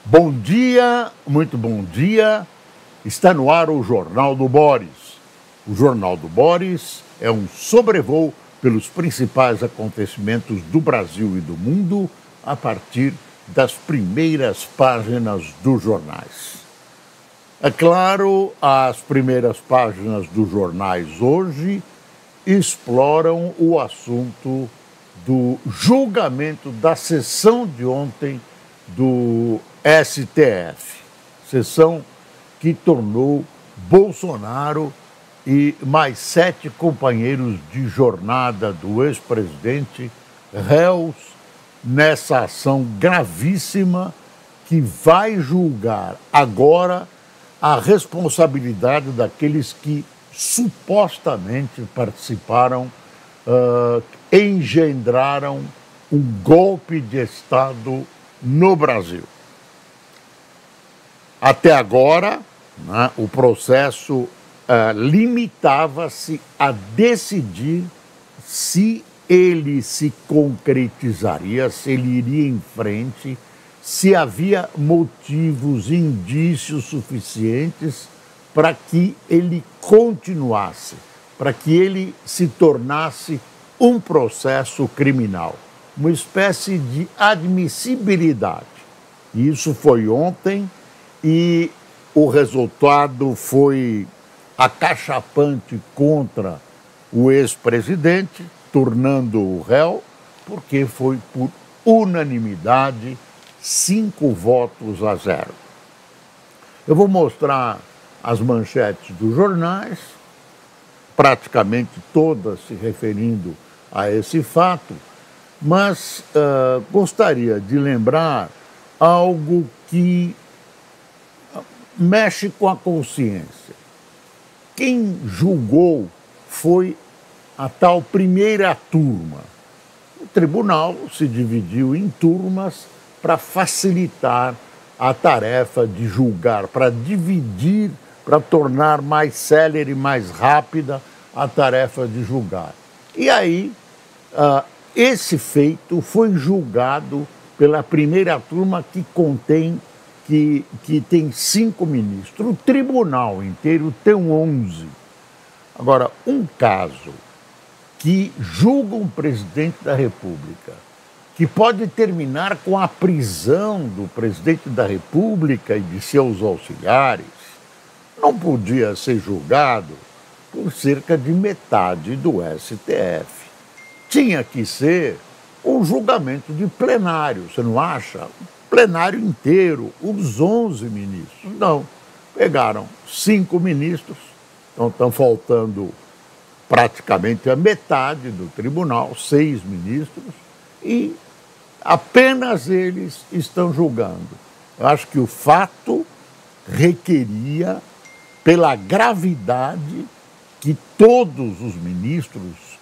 Bom dia, muito bom dia. Está no ar o Jornal do Boris. O Jornal do Boris é um sobrevoo pelos principais acontecimentos do Brasil e do mundo a partir das primeiras páginas dos jornais. É claro, as primeiras páginas dos jornais hoje exploram o assunto do julgamento da sessão de ontem do STF, sessão que tornou Bolsonaro e mais 7 companheiros de jornada do ex-presidente réus nessa ação gravíssima que vai julgar agora a responsabilidade daqueles que supostamente participaram, engendraram um golpe de Estado no Brasil. Até agora, né, o processo limitava-se a decidir se ele se concretizaria, se ele iria em frente, se havia motivos, indícios suficientes para que ele continuasse, para que ele se tornasse um processo criminal, uma espécie de admissibilidade. Isso foi ontem e o resultado foi acachapante contra o ex-presidente, tornando-o réu, porque foi por unanimidade 5 votos a 0. Eu vou mostrar as manchetes dos jornais, praticamente todas se referindo a esse fato, mas gostaria de lembrar algo que mexe com a consciência. Quem julgou foi a tal primeira turma. O tribunal se dividiu em turmas para facilitar a tarefa de julgar, para dividir, para tornar mais célere, mais rápida a tarefa de julgar. E aí, esse feito foi julgado pela primeira turma que tem 5 ministros. O tribunal inteiro tem 11. Agora, um caso que julga um presidente da República, que pode terminar com a prisão do presidente da República e de seus auxiliares, não podia ser julgado por cerca de metade do STF. Tinha que ser um julgamento de plenário, você não acha? Plenário inteiro, os 11 ministros. Não, pegaram 5 ministros, então estão faltando praticamente a metade do tribunal, 6 ministros, e apenas eles estão julgando. Eu acho que o fato requeria, pela gravidade, que todos os ministros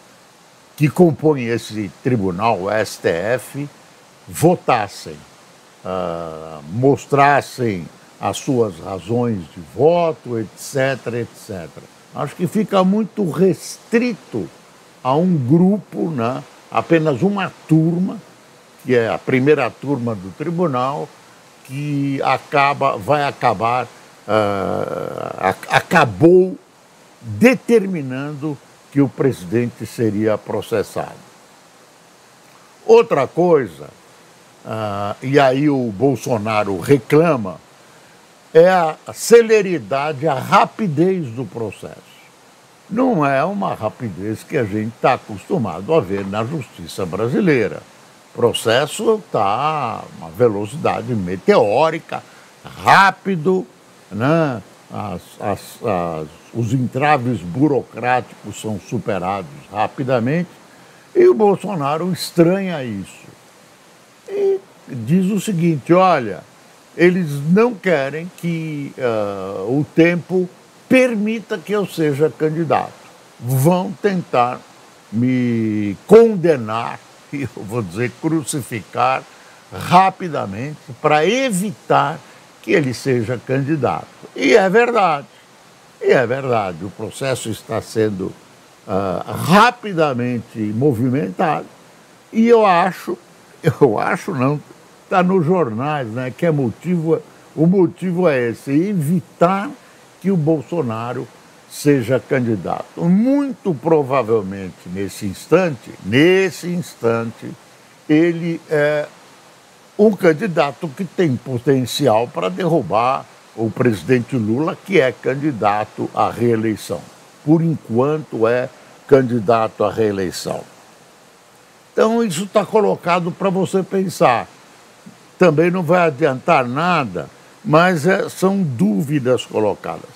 que compõem esse tribunal, o STF, votassem, mostrassem as suas razões de voto, etc, etc. Acho que fica muito restrito a um grupo, né? Apenas uma turma, que é a primeira turma do tribunal, que acabou determinando que o presidente seria processado. Outra coisa, e aí o Bolsonaro reclama, é a celeridade, a rapidez do processo. Não é uma rapidez que a gente está acostumado a ver na justiça brasileira. O processo está a uma velocidade meteórica, rápido, né? Os entraves burocráticos são superados rapidamente, e o Bolsonaro estranha isso. E diz o seguinte: olha, eles não querem que o tempo permita que eu seja candidato. Vão tentar me condenar, e eu vou dizer crucificar, rapidamente, para evitar que ele seja candidato. E é verdade. O processo está sendo rapidamente movimentado, e eu acho não, está nos jornais, né? Que o motivo é esse, evitar que o Bolsonaro seja candidato. Muito provavelmente, nesse instante, ele é um candidato que tem potencial para derrubar o presidente Lula, que é candidato à reeleição. Por enquanto, é candidato à reeleição. Então, isso está colocado para você pensar. Também não vai adiantar nada, mas são dúvidas colocadas.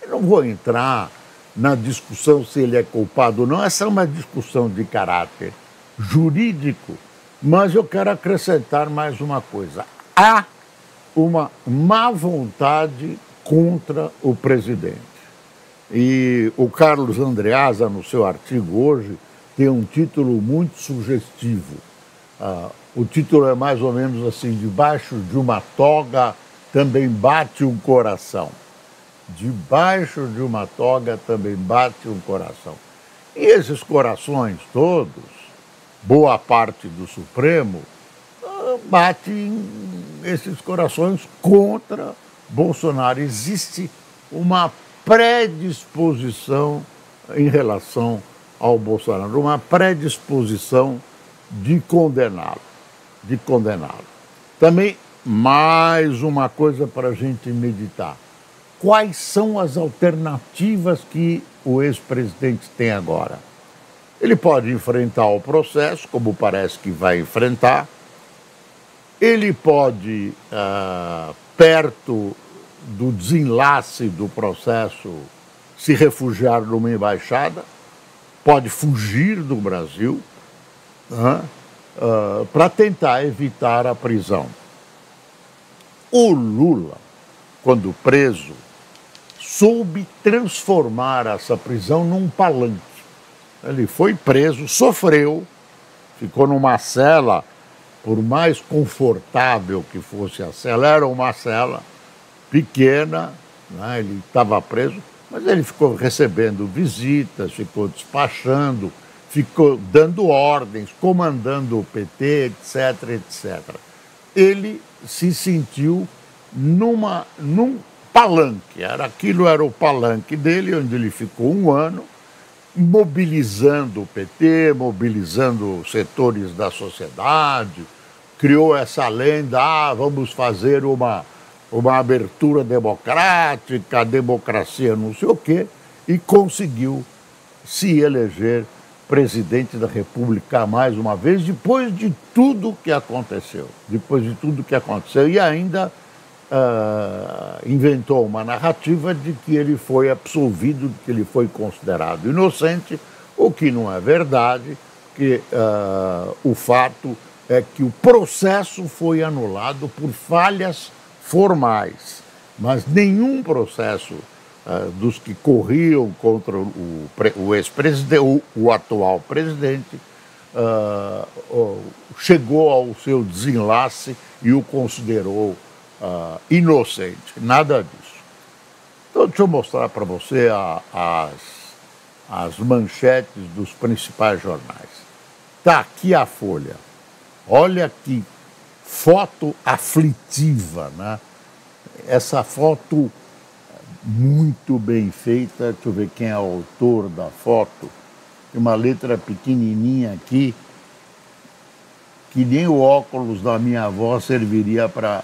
Eu não vou entrar na discussão se ele é culpado ou não, essa é uma discussão de caráter jurídico, mas eu quero acrescentar mais uma coisa. Há uma má vontade contra o presidente. E o Carlos Andreasa, no seu artigo hoje, tem um título muito sugestivo. O título é mais ou menos assim: debaixo de uma toga também bate um coração. Debaixo de uma toga também bate um coração. E esses corações todos, boa parte do Supremo, batem esses corações contra Bolsonaro. Existe uma predisposição em relação ao Bolsonaro, uma predisposição de condená-lo. Também, mais uma coisa para a gente meditar. Quais são as alternativas que o ex-presidente tem agora? Ele pode enfrentar o processo, como parece que vai enfrentar. Ele pode, perto do desenlace do processo, se refugiar numa embaixada, pode fugir do Brasil, para tentar evitar a prisão. O Lula, quando preso, soube transformar essa prisão num palanque. Ele foi preso, sofreu, ficou numa cela, por mais confortável que fosse a cela, era uma cela pequena, né? Ele estava preso, mas ele ficou recebendo visitas, ficou despachando, ficou dando ordens, comandando o PT, etc, etc. Ele se sentiu num palanque, aquilo era o palanque dele, onde ele ficou um ano, mobilizando o PT, mobilizando setores da sociedade, criou essa lenda, vamos fazer uma abertura democrática, a democracia não sei o quê, e conseguiu se eleger presidente da República mais uma vez, depois de tudo que aconteceu. E ainda inventou uma narrativa de que ele foi absolvido, de que ele foi considerado inocente, o que não é verdade, que o fato é que o processo foi anulado por falhas formais, mas nenhum processo dos que corriam contra o ex-presidente, o atual presidente, chegou ao seu desenlace e o considerou inocente, nada disso. Então, deixa eu mostrar para você as manchetes dos principais jornais. Está aqui a Folha. Olha que foto aflitiva, né? Essa foto muito bem feita. Deixa eu ver quem é o autor da foto. Tem uma letra pequenininha aqui, que nem o óculos da minha avó serviria para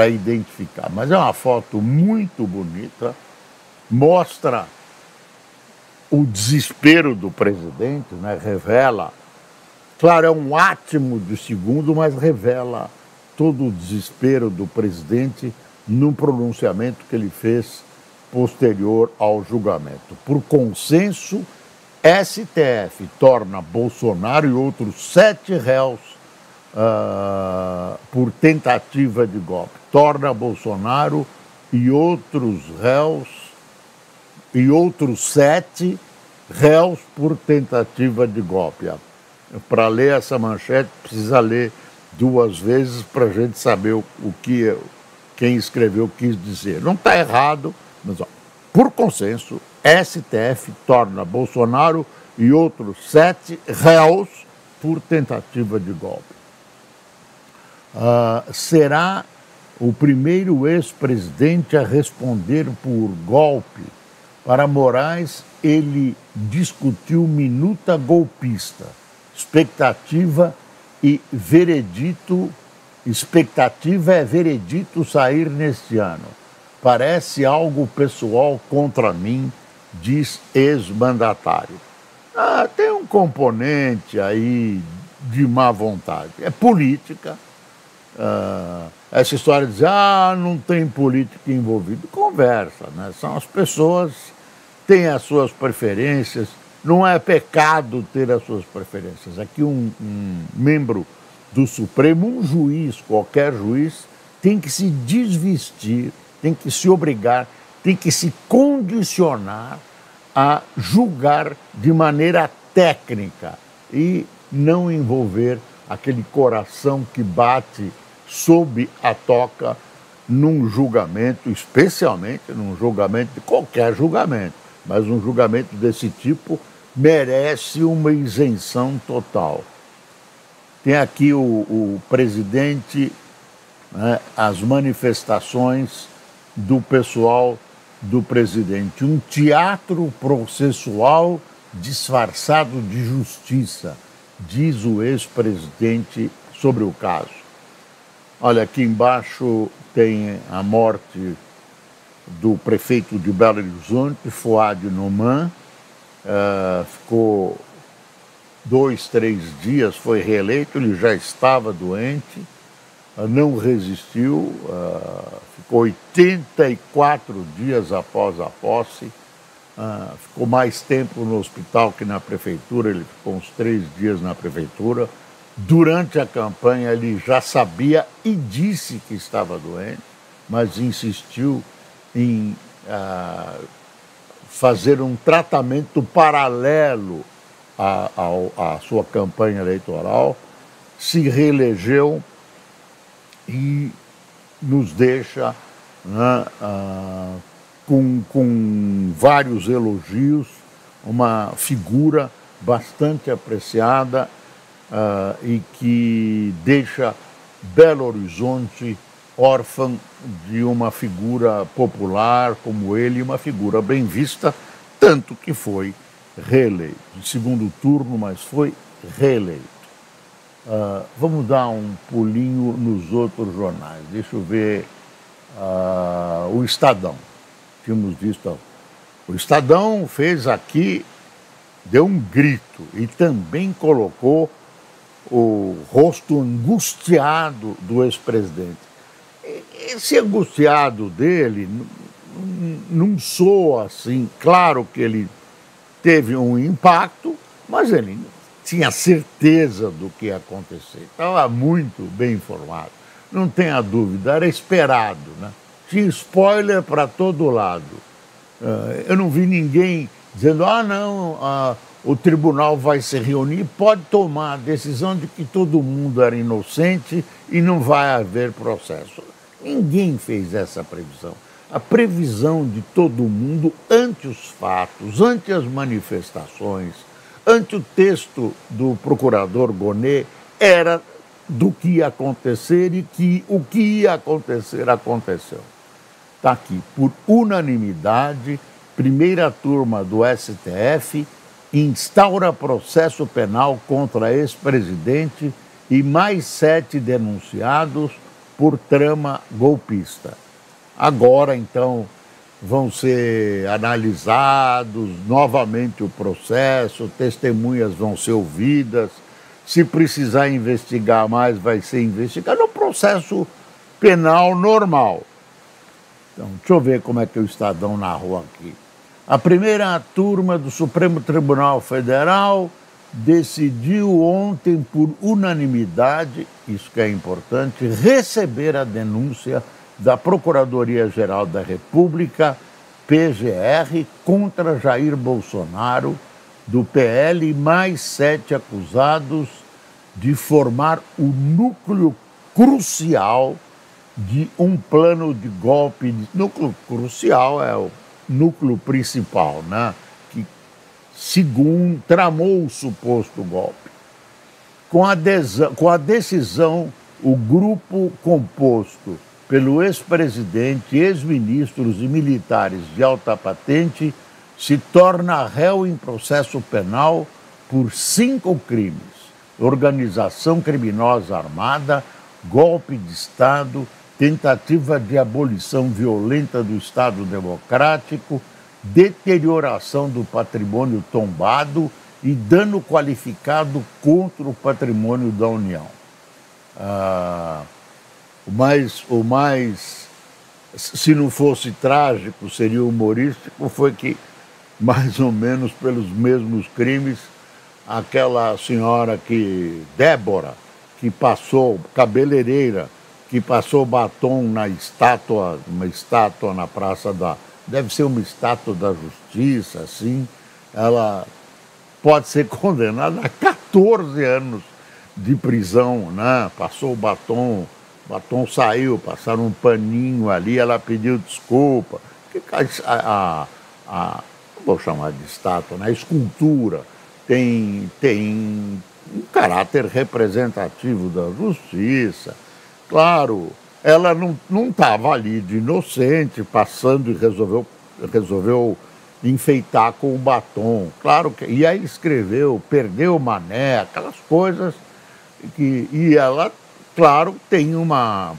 identificar. Mas é uma foto muito bonita, mostra o desespero do presidente, né? Revela, claro, é um átimo de segundo, mas revela todo o desespero do presidente num pronunciamento que ele fez posterior ao julgamento. Por consenso, STF torna Bolsonaro e outros 7 réus por tentativa de golpe. Torna Bolsonaro e outros 7 réus por tentativa de golpe. Para ler essa manchete, precisa ler 2 vezes para a gente saber o que quem escreveu quis dizer. Não está errado, mas por consenso, STF torna Bolsonaro e outros 7 réus por tentativa de golpe. será o primeiro ex-presidente a responder por golpe. Para Moraes, ele discutiu minuta golpista, expectativa e veredito. Expectativa é veredito sair neste ano. Parece algo pessoal contra mim, diz ex-mandatário. Tem um componente aí de má vontade. É política. Essa história de dizer, não tem política envolvida. Conversa, né? São as pessoas, têm as suas preferências. Não é pecado ter as suas preferências. Aqui um membro do Supremo, um juiz, qualquer juiz, tem que se desvestir, tem que se obrigar, tem que se condicionar a julgar de maneira técnica e não envolver aquele coração que bate sob a toca num julgamento, especialmente num julgamento, de qualquer julgamento, mas um julgamento desse tipo merece uma isenção total. Tem aqui o presidente, né, as manifestações do pessoal do presidente. Um teatro processual disfarçado de justiça, diz o ex-presidente sobre o caso. Olha, aqui embaixo tem a morte do prefeito de Belo Horizonte, Fuad Noman, ficou 2, 3 dias, foi reeleito, ele já estava doente, não resistiu, ficou 84 dias após a posse, ficou mais tempo no hospital que na prefeitura, ele ficou uns 3 dias na prefeitura. Durante a campanha ele já sabia e disse que estava doente, mas insistiu em fazer um tratamento paralelo à sua campanha eleitoral, se reelegeu e nos deixa, né, com vários elogios, uma figura bastante apreciada e que deixa Belo Horizonte órfã de uma figura popular como ele, uma figura bem vista, tanto que foi reeleito. Em segundo turno, mas foi reeleito. Vamos dar um pulinho nos outros jornais. Deixa eu ver o Estadão. Tínhamos visto. O Estadão fez aqui, deu um grito e também colocou o rosto angustiado do ex-presidente. Esse angustiado dele não soa assim. Claro que ele teve um impacto, mas ele tinha certeza do que ia acontecer. Estava muito bem informado. Não tenha dúvida, era esperado, né? Tinha spoiler para todo lado. Eu não vi ninguém dizendo, o tribunal vai se reunir, pode tomar a decisão de que todo mundo era inocente e não vai haver processo. Ninguém fez essa previsão. A previsão de todo mundo ante os fatos, ante as manifestações, ante o texto do procurador Gonê, era do que ia acontecer e que o que ia acontecer, aconteceu. Está aqui, por unanimidade, primeira turma do STF instaura processo penal contra ex-presidente e mais 7 denunciados por trama golpista. Agora, então, vão ser analisados novamente o processo, testemunhas vão ser ouvidas, se precisar investigar mais, vai ser investigado no processo penal normal. Então, deixa eu ver como é que o Estadão narrou aqui. A primeira turma do Supremo Tribunal Federal decidiu ontem, por unanimidade, isso que é importante, receber a denúncia da Procuradoria-Geral da República, PGR, contra Jair Bolsonaro, do PL, e mais 7 acusados de formar o núcleo crucial de um plano de golpe. Núcleo crucial é o núcleo principal, né? Que, tramou o suposto golpe. Com a decisão o grupo composto pelo ex-presidente, ex-ministros e militares de alta patente se torna réu em processo penal por 5 crimes: organização criminosa armada, golpe de Estado, tentativa de abolição violenta do Estado Democrático, deterioração do patrimônio tombado e dano qualificado contra o patrimônio da União. O mais, se não fosse trágico, seria humorístico, foi que, mais ou menos pelos mesmos crimes, aquela senhora Débora, que passou, cabeleireira, que passou batom na estátua, uma estátua na Praça deve ser uma estátua da Justiça, assim, ela pode ser condenada a 14 anos de prisão, né? Passou o batom saiu, passaram um paninho ali, ela pediu desculpa. Não vou chamar de estátua, né? A escultura tem um caráter representativo da justiça. Claro, ela não estava ali de inocente, passando e resolveu enfeitar com o batom. Claro que. E aí escreveu, perdeu o mané, aquelas coisas. E ela, claro, tem uma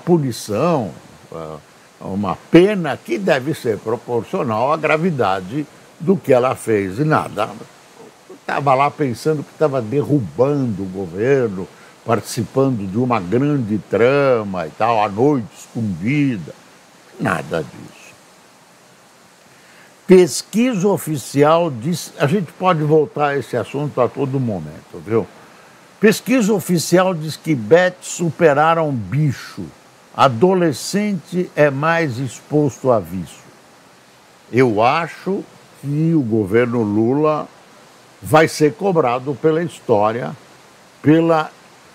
punição, uma pena que deve ser proporcional à gravidade do que ela fez. E nada. Estava lá pensando que estava derrubando o governo, participando de uma grande trama e tal, à noite escondida. Nada disso. Pesquisa oficial diz... A gente pode voltar a esse assunto a todo momento, viu? Pesquisa oficial diz que bets superaram bicho. Adolescente é mais exposto a vício. Eu acho que o governo Lula vai ser cobrado pela história, pela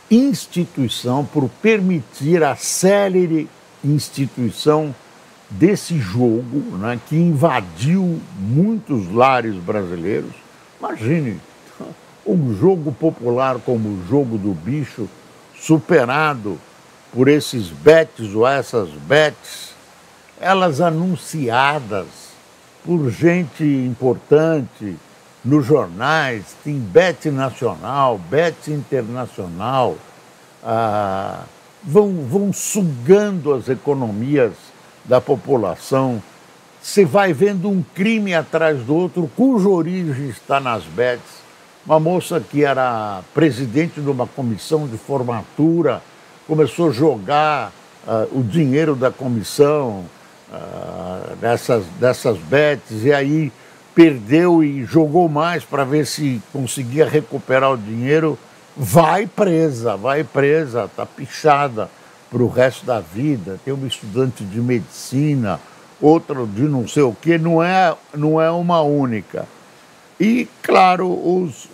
instituição, por permitir a célere instituição desse jogo, né, que invadiu muitos lares brasileiros. Imagine, um jogo popular como o jogo do bicho, superado por esses bets ou essas bets, elas anunciadas por gente importante nos jornais, tem bet nacional, bet internacional, vão sugando as economias da população. Você vai vendo um crime atrás do outro, cuja origem está nas bets. Uma moça que era presidente de uma comissão de formatura começou a jogar o dinheiro da comissão dessas bets, e aí perdeu e jogou mais para ver se conseguia recuperar o dinheiro. Vai presa, está pichada para o resto da vida. Tem uma estudante de medicina, outra de não sei o quê, não é uma única. E, claro,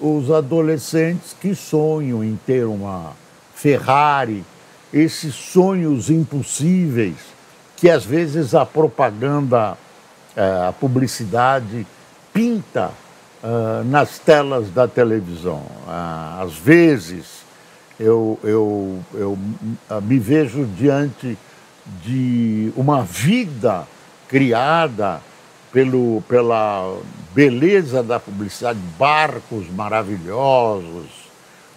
os adolescentes que sonham em ter uma Ferrari, esses sonhos impossíveis que às vezes a propaganda, a publicidade pinta nas telas da televisão. Às vezes eu me vejo diante de uma vida criada pela beleza da publicidade, barcos maravilhosos,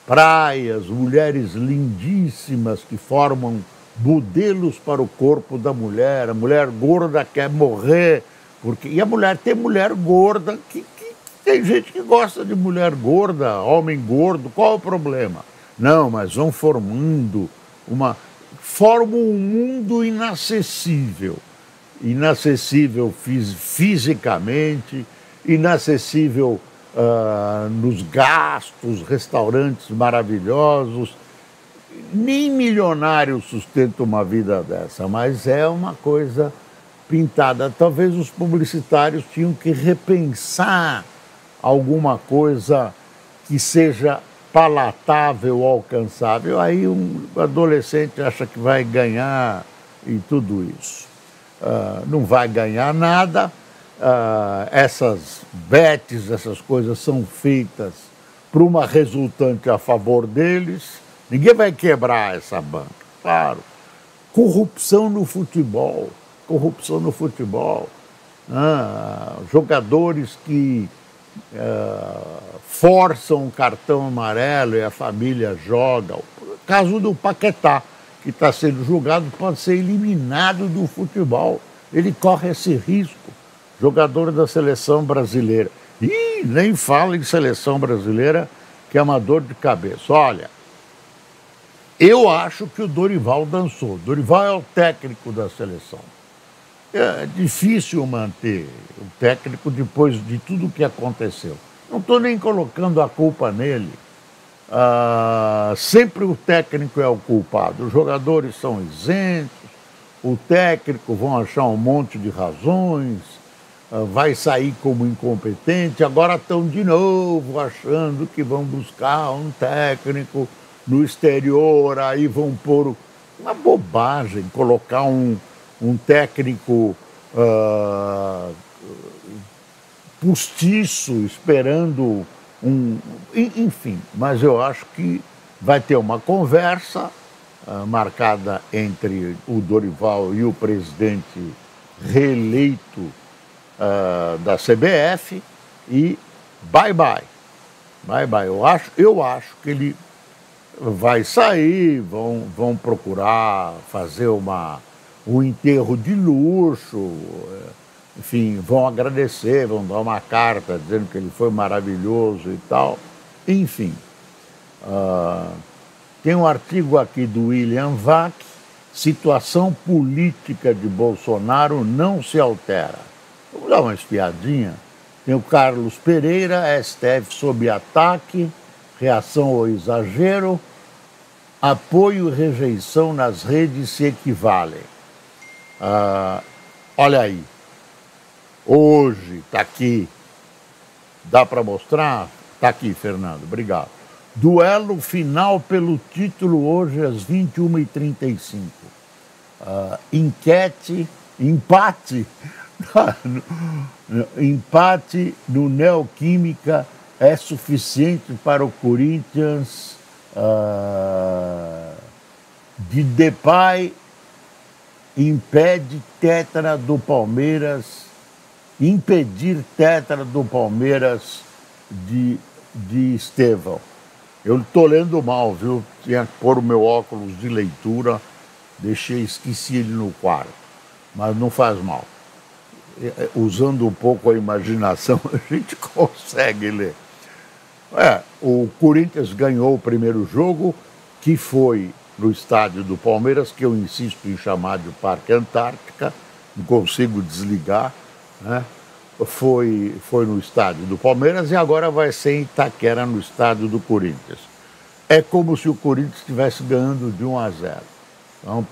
praias, mulheres lindíssimas que formam modelos para o corpo da mulher. A mulher gorda quer morrer, e a mulher tem mulher gorda, que tem gente que gosta de mulher gorda, homem gordo, qual é o problema? Não, mas vão formam um mundo inacessível fisicamente, inacessível nos gastos, restaurantes maravilhosos. Nem milionário sustenta uma vida dessa, mas é uma coisa pintada. Talvez os publicitários tinham que repensar alguma coisa que seja palatável, alcançável. Aí um adolescente acha que vai ganhar e tudo isso. Não vai ganhar nada. Essas bets, essas coisas são feitas para uma resultante a favor deles, Ninguém vai quebrar essa banca, claro. Corrupção no futebol, corrupção no futebol. Jogadores que forçam o cartão amarelo e a família joga. O caso do Paquetá, que está sendo julgado, pode ser eliminado do futebol. Ele corre esse risco. Jogador da seleção brasileira. E nem fala em seleção brasileira, que é uma dor de cabeça. Olha, eu acho que o Dorival dançou. Dorival é o técnico da seleção. É difícil manter o técnico depois de tudo o que aconteceu. Não estou nem colocando a culpa nele. Sempre o técnico é o culpado. Os jogadores são isentos, o técnico vão achar um monte de razões, vai sair como incompetente. Agora estão de novo achando que vão buscar um técnico no exterior, aí vão pôr uma bobagem, colocar um técnico postiço, esperando enfim, mas eu acho que vai ter uma conversa marcada entre o Dorival e o presidente reeleito da CBF e bye-bye. Bye-bye. Eu acho que ele vai sair, vão procurar fazer um enterro de luxo, enfim, vão agradecer, vão dar uma carta dizendo que ele foi maravilhoso e tal. Enfim, tem um artigo aqui do William Vac, situação política de Bolsonaro não se altera. Vamos dar uma espiadinha. Tem o Carlos Pereira, STF sob ataque, reação ao exagero, apoio e rejeição nas redes se equivalem. Olha aí, hoje está aqui, dá para mostrar? Está aqui, Fernando, obrigado. Duelo final pelo título hoje às 21h35. Empate no Neoquímica é suficiente para o Corinthians. De Depay impede tetra do Palmeiras, impedir tetra do Palmeiras de Estevão. Eu estou lendo mal, viu? Tinha que pôr o meu óculos de leitura, esqueci ele no quarto, mas não faz mal. Usando um pouco a imaginação, a gente consegue ler. O Corinthians ganhou o primeiro jogo, que foi no estádio do Palmeiras, que eu insisto em chamar de Parque Antártica, não consigo desligar, né? Foi no estádio do Palmeiras e agora vai ser em Itaquera, no estádio do Corinthians. É como se o Corinthians estivesse ganhando de 1-0. Então,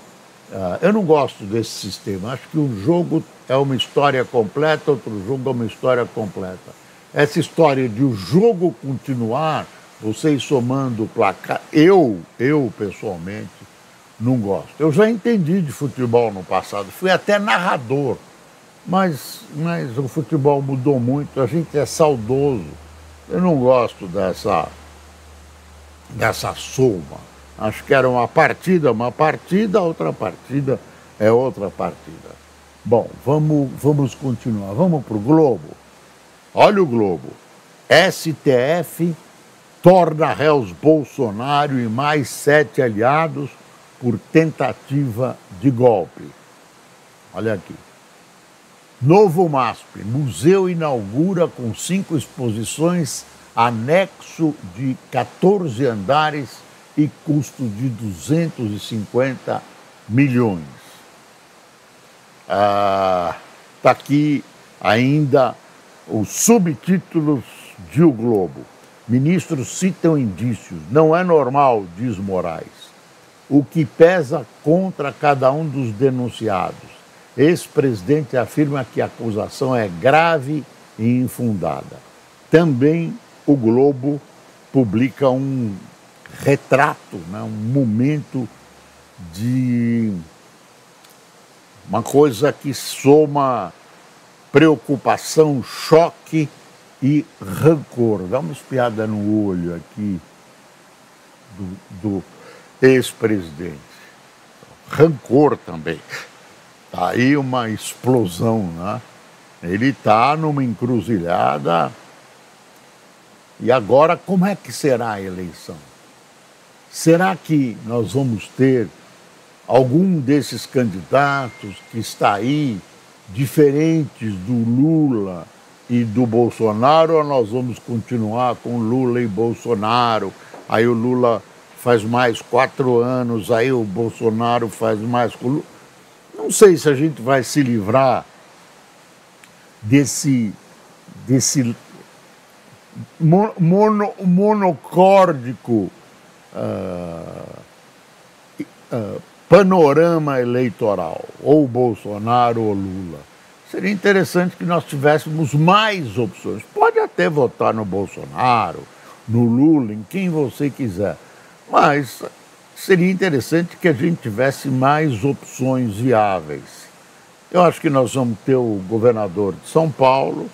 eu não gosto desse sistema. Acho que um jogo é uma história completa, outro jogo é uma história completa. Essa história de o jogo continuar, vocês somando o placar, eu pessoalmente não gosto. Eu já entendi de futebol no passado, fui até narrador, mas o futebol mudou muito, a gente é saudoso. Eu não gosto dessa soma. Acho que era uma partida, outra partida é outra partida. Bom, vamos continuar. Vamos para o Globo. Olha o Globo. STF torna réus Bolsonaro e mais 7 aliados por tentativa de golpe. Olha aqui. Novo MASP. Museu inaugura com 5 exposições, anexo de 14 andares e custo de 250 milhões. Está aqui ainda os subtítulos de O Globo. Ministros citam indícios. Não é normal, diz Moraes. O que pesa contra cada um dos denunciados. Ex-presidente afirma que a acusação é grave e infundada. Também o Globo publica um retrato, né, um momento de uma coisa que soma preocupação, choque e rancor. Dá uma espiada no olho aqui do ex-presidente. Rancor também. Está aí uma explosão, né? Ele está numa encruzilhada. E agora, como é que será a eleição? Será que nós vamos ter algum desses candidatos que está aí, diferentes do Lula e do Bolsonaro, ou nós vamos continuar com Lula e Bolsonaro? Aí o Lula faz mais 4 anos, aí o Bolsonaro faz mais com o Lula. Não sei se a gente vai se livrar desse monocórdico panorama eleitoral, ou Bolsonaro ou Lula. Seria interessante que nós tivéssemos mais opções. Pode até votar no Bolsonaro, no Lula, em quem você quiser, mas seria interessante que a gente tivesse mais opções viáveis. Eu acho que nós vamos ter o governador de São Paulo,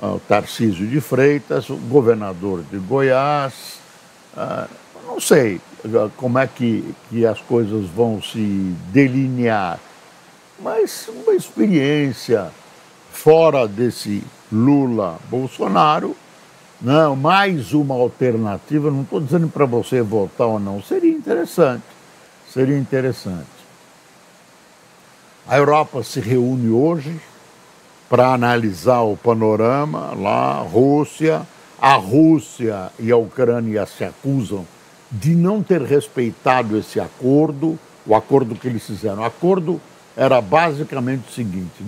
o Tarcísio de Freitas, o governador de Goiás, não sei como é que as coisas vão se delinear, mas uma experiência fora desse Lula-Bolsonaro, não, mais uma alternativa, não estou dizendo para você votar ou não, seria interessante, seria interessante. A Europa se reúne hoje para analisar o panorama lá, a Rússia e a Ucrânia se acusam de não ter respeitado esse acordo, o acordo que eles fizeram. O acordo era basicamente o seguinte: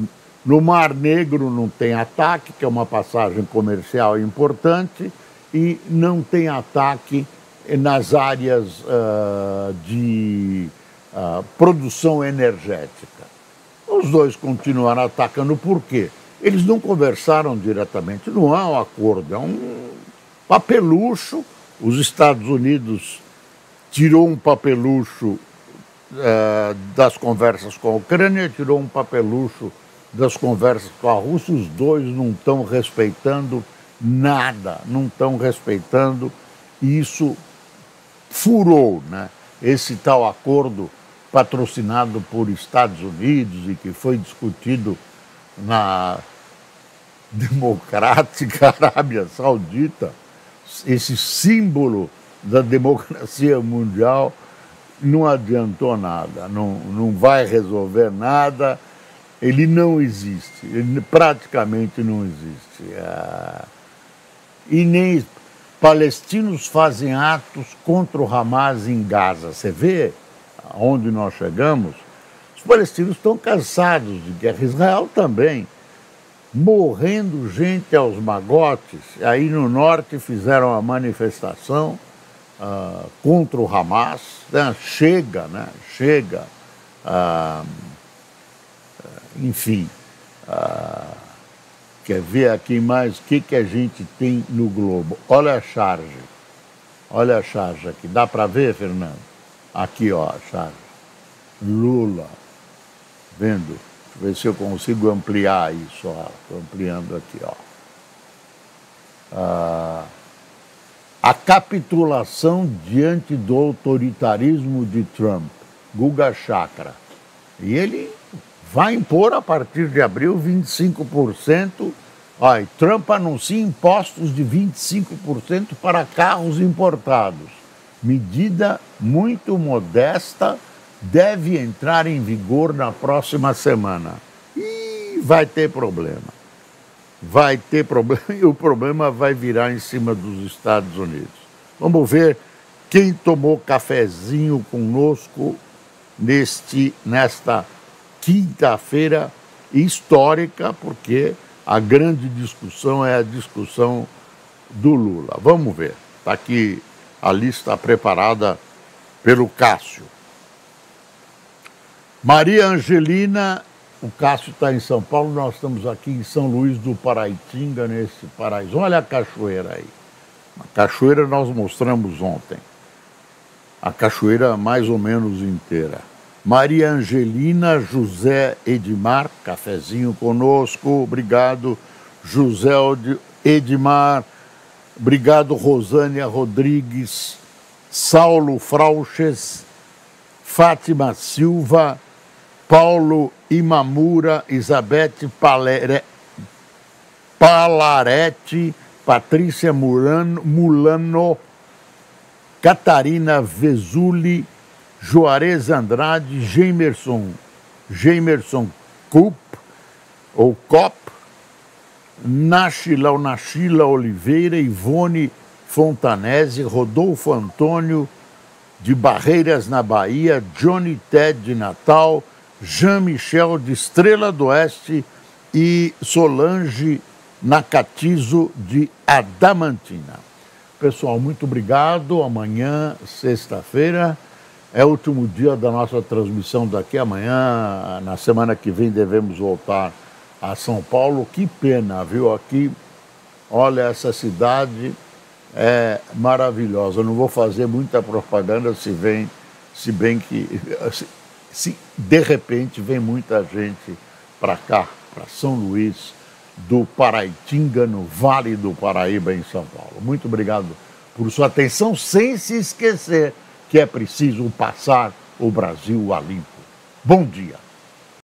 no Mar Negro não tem ataque, que é uma passagem comercial importante, e não tem ataque nas áreas de produção energética. Os dois continuaram atacando, por quê? Eles não conversaram diretamente, não há um acordo, é um papelucho. Os Estados Unidos tirou um papelucho das conversas com a Ucrânia, tirou um papelucho das conversas com a Rússia, os dois não estão respeitando nada, não estão respeitando, e isso furou, né? Esse tal acordo patrocinado por Estados Unidos e que foi discutido na democrática Arábia Saudita, esse símbolo da democracia mundial, não adiantou nada, não vai resolver nada, ele não existe, ele praticamente não existe. E nem palestinos fazem atos contra o Hamas em Gaza. Você vê aonde nós chegamos? Os palestinos estão cansados de guerra, Israel também, morrendo gente aos magotes. Aí no norte fizeram a manifestação contra o Hamas, né? Chega, né? Chega. Enfim, quer ver aqui mais o que a gente tem no globo? Olha a charge aqui, dá para ver, Fernando? Aqui, ó, a charge. Lula, vendo? Deixa eu ver se eu consigo ampliar isso, ó. Estou ampliando aqui, ó. A capitulação diante do autoritarismo de Trump, Guga Chakra. E ele vai impor a partir de abril 25%. Ó, e Trump anuncia impostos de 25% para carros importados. Medida muito modesta, deve entrar em vigor na próxima semana. E vai ter problema. Vai ter problema e o problema vai virar em cima dos Estados Unidos. Vamos ver quem tomou cafezinho conosco nesta quinta-feira histórica, porque a grande discussão é a discussão do Lula. Vamos ver. Está aqui a lista preparada pelo Cássio. Maria Angelina, o Cássio está em São Paulo, nós estamos aqui em São Luís do Paraitinga, nesse paraíso. Olha a cachoeira aí. A cachoeira nós mostramos ontem. A cachoeira mais ou menos inteira. Maria Angelina, José Edmar, cafezinho conosco, obrigado. José Edmar, obrigado. Rosânia Rodrigues, Saulo Frauches, Fátima Silva, Paulo Imamura, Isabete Palaretti, Patrícia Mulano, Catarina Vezuli, Juarez Andrade, Gemerson Cop, Nachila Oliveira, Ivone Fontanese, Rodolfo Antônio de Barreiras, na Bahia, Johnny Ted de Natal, Jean-Michel de Estrela do Oeste e Solange Nakatizo de Adamantina. Pessoal, muito obrigado. Amanhã, sexta-feira, é o último dia da nossa transmissão daqui. Amanhã, na semana que vem, devemos voltar a São Paulo. Que pena, viu? Aqui, olha, essa cidade é maravilhosa. Eu não vou fazer muita propaganda se bem que se de repente vem muita gente para cá, para São Luís do Paraitinga, no Vale do Paraíba, em São Paulo. Muito obrigado por sua atenção, sem se esquecer que é preciso passar o Brasil a limpo. Bom dia.